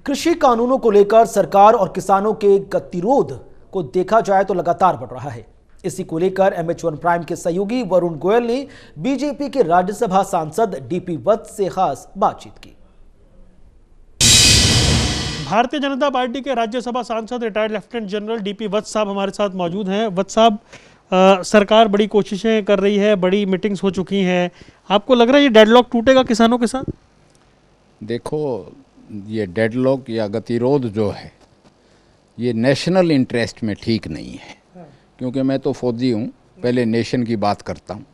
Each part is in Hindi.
कृषि कानूनों को लेकर सरकार और किसानों के गतिरोध को देखा जाए तो लगातार बढ़ रहा है। इसी को लेकर MH1 प्राइम के सहयोगी वरुण गोयल ने बीजेपी के राज्यसभा सांसद डीपी वत्स से खास बातचीत की। भारतीय जनता पार्टी के राज्यसभा सांसद रिटायर्ड लेफ्टिनेंट जनरल डीपी वत्स साहब हमारे साथ मौजूद हैं। वत्स साहब, सरकार बड़ी कोशिशें कर रही है, बड़ी मीटिंग्स हो चुकी हैं। आपको लग रहा है ये डेडलॉक टूटेगा किसानों के साथ? देखो, ये डेडलॉक या गतिरोध जो है ये नेशनल इंटरेस्ट में ठीक नहीं है, क्योंकि मैं तो फौजी हूँ, पहले नेशन की बात करता हूँ।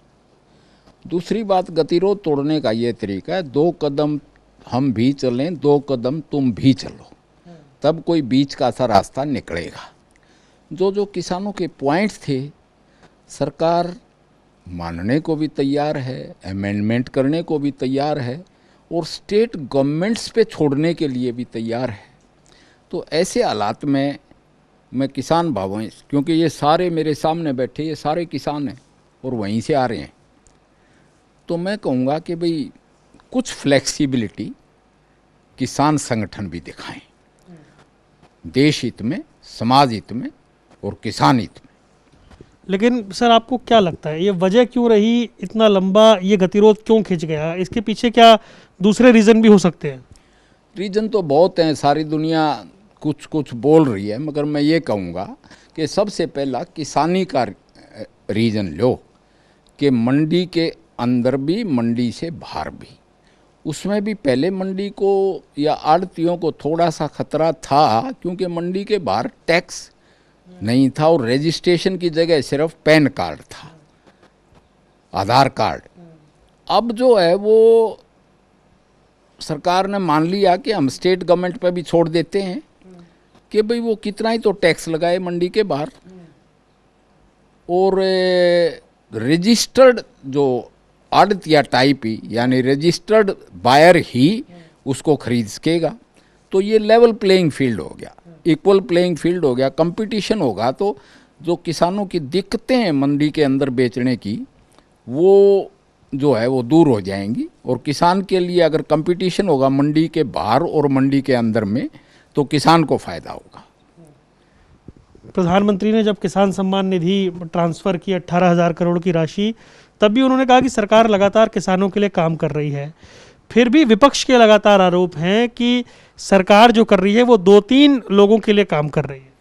दूसरी बात, गतिरोध तोड़ने का ये तरीका है, 2 कदम हम भी चलें, 2 कदम तुम भी चलो, तब कोई बीच का सा रास्ता निकलेगा। जो किसानों के पॉइंट्स थे सरकार मानने को भी तैयार है, अमेंडमेंट करने को भी तैयार है और स्टेट गवर्नमेंट्स पे छोड़ने के लिए भी तैयार है। तो ऐसे हालात में मैं किसान भाइयों, क्योंकि ये सारे मेरे सामने बैठे ये सारे किसान हैं और वहीं से आ रहे हैं, तो मैं कहूँगा कि भाई कुछ फ्लेक्सिबिलिटी किसान संगठन भी दिखाएं, देश हित में, समाज हित में और किसान हित में। लेकिन सर, आपको क्या लगता है ये वजह क्यों रही, इतना लंबा ये गतिरोध क्यों खिंच गया? इसके पीछे क्या दूसरे रीज़न भी हो सकते हैं? रीज़न तो बहुत हैं, सारी दुनिया कुछ कुछ बोल रही है, मगर मैं ये कहूँगा कि सबसे पहला किसानी का रीज़न लो कि मंडी के अंदर भी, मंडी से बाहर भी, उसमें भी पहले मंडी को या आड़तियों को थोड़ा सा खतरा था, क्योंकि मंडी के बाहर टैक्स नहीं था और रजिस्ट्रेशन की जगह सिर्फ पैन कार्ड था, आधार कार्ड। अब जो है वो सरकार ने मान लिया कि हम स्टेट गवर्नमेंट पे भी छोड़ देते हैं कि भाई वो कितना ही तो टैक्स लगाए मंडी के बाहर, और रजिस्टर्ड जो आड़तिया टाइप ही, यानी रजिस्टर्ड बायर ही उसको खरीद सकेगा। तो ये लेवल प्लेइंग फील्ड हो गया, इक्वल प्लेइंग फील्ड हो गया। कंपटीशन होगा तो जो किसानों की दिक्कतें हैं मंडी के अंदर बेचने की, वो जो है वो दूर हो जाएंगी। और किसान के लिए अगर कंपटीशन होगा मंडी के बाहर और मंडी के अंदर में, तो किसान को फ़ायदा होगा। प्रधानमंत्री ने जब किसान सम्मान निधि ट्रांसफ़र की 18,000 करोड़ की राशि, तब भी उन्होंने कहा कि सरकार लगातार किसानों के लिए काम कर रही है। फिर भी विपक्ष के लगातार आरोप हैं कि सरकार जो कर रही है वो 2-3 लोगों के लिए काम कर रही है।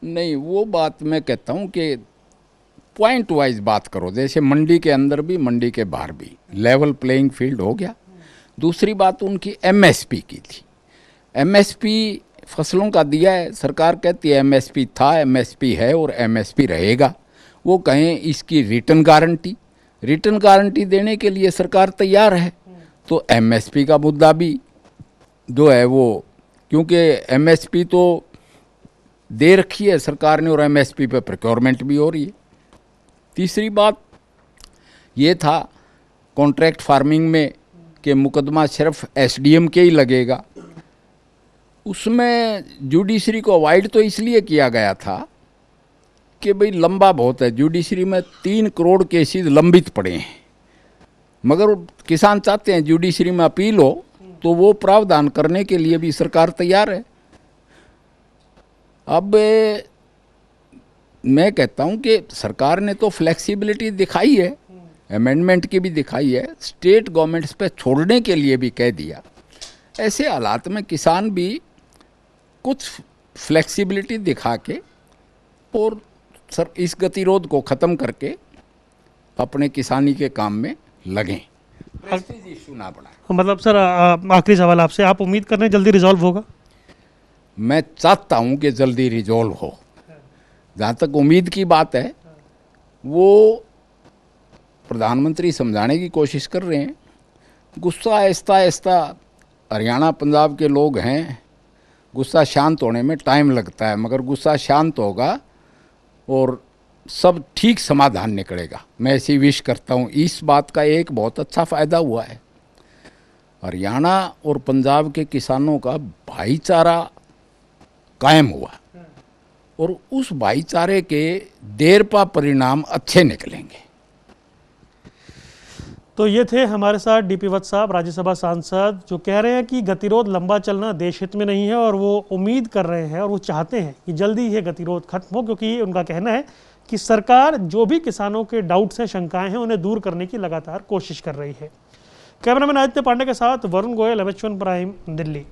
नहीं, वो बात मैं कहता हूँ कि पॉइंट वाइज बात करो, जैसे मंडी के अंदर भी मंडी के बाहर भी लेवल प्लेइंग फील्ड हो गया। दूसरी बात उनकी MSP की थी, MSP फसलों का दिया है, सरकार कहती है MSP था, MSP है और MSP रहेगा। वो कहें इसकी रिटर्न गारंटी देने के लिए सरकार तैयार है, तो MSP का मुद्दा भी जो है वो, क्योंकि MSP तो दे रखी है सरकार ने और MSP पे प्रोक्योरमेंट भी हो रही है। तीसरी बात ये था कॉन्ट्रैक्ट फार्मिंग में कि मुकदमा सिर्फ SDM के ही लगेगा। उसमें जुडिशरी को अवॉइड तो इसलिए किया गया था कि भाई लंबा बहुत है, जुडिशरी में 3 करोड़ केसेस लंबित पड़े हैं, मगर किसान चाहते हैं जुडिशरी में अपील हो, तो वो प्रावधान करने के लिए भी सरकार तैयार है। अब मैं कहता हूं कि सरकार ने तो फ्लेक्सिबिलिटी दिखाई है, अमेंडमेंट की भी दिखाई है, स्टेट गवर्नमेंट्स पे छोड़ने के लिए भी कह दिया। ऐसे हालात में किसान भी कुछ फ्लेक्सिबिलिटी दिखा के और सर इस गतिरोध को ख़त्म करके अपने किसानी के काम में लगें, इशू ना बढ़ाएं। मतलब सर, आखिरी सवाल आपसे, आप उम्मीद कर रहे हैं जल्दी रिजॉल्व होगा? मैं चाहता हूं कि जल्दी रिजॉल्व हो। जहाँ तक उम्मीद की बात है, वो प्रधानमंत्री समझाने की कोशिश कर रहे हैं। गुस्सा आहिस्ता आहिस्ता, हरियाणा पंजाब के लोग हैं, गुस्सा शांत होने में टाइम लगता है, मगर गुस्सा शांत होगा और सब ठीक समाधान निकलेगा। मैं ऐसी विश करता हूँ। इस बात का एक बहुत अच्छा फ़ायदा हुआ है, हरियाणा और पंजाब के किसानों का भाईचारा कायम हुआ और उस भाईचारे के देर पा परिणाम अच्छे निकलेंगे। तो ये थे हमारे साथ डीपी वत्स साहब, राज्यसभा सांसद, जो कह रहे हैं कि गतिरोध लंबा चलना देश हित में नहीं है और वो उम्मीद कर रहे हैं और वो चाहते हैं कि जल्दी ये गतिरोध खत्म हो, क्योंकि उनका कहना है कि सरकार जो भी किसानों के डाउट्स हैं, शंकाएं हैं, उन्हें दूर करने की लगातार कोशिश कर रही है। कैमरामैन आदित्य पांडे के साथ वरुण गोयल, MH1 प्राइम, दिल्ली।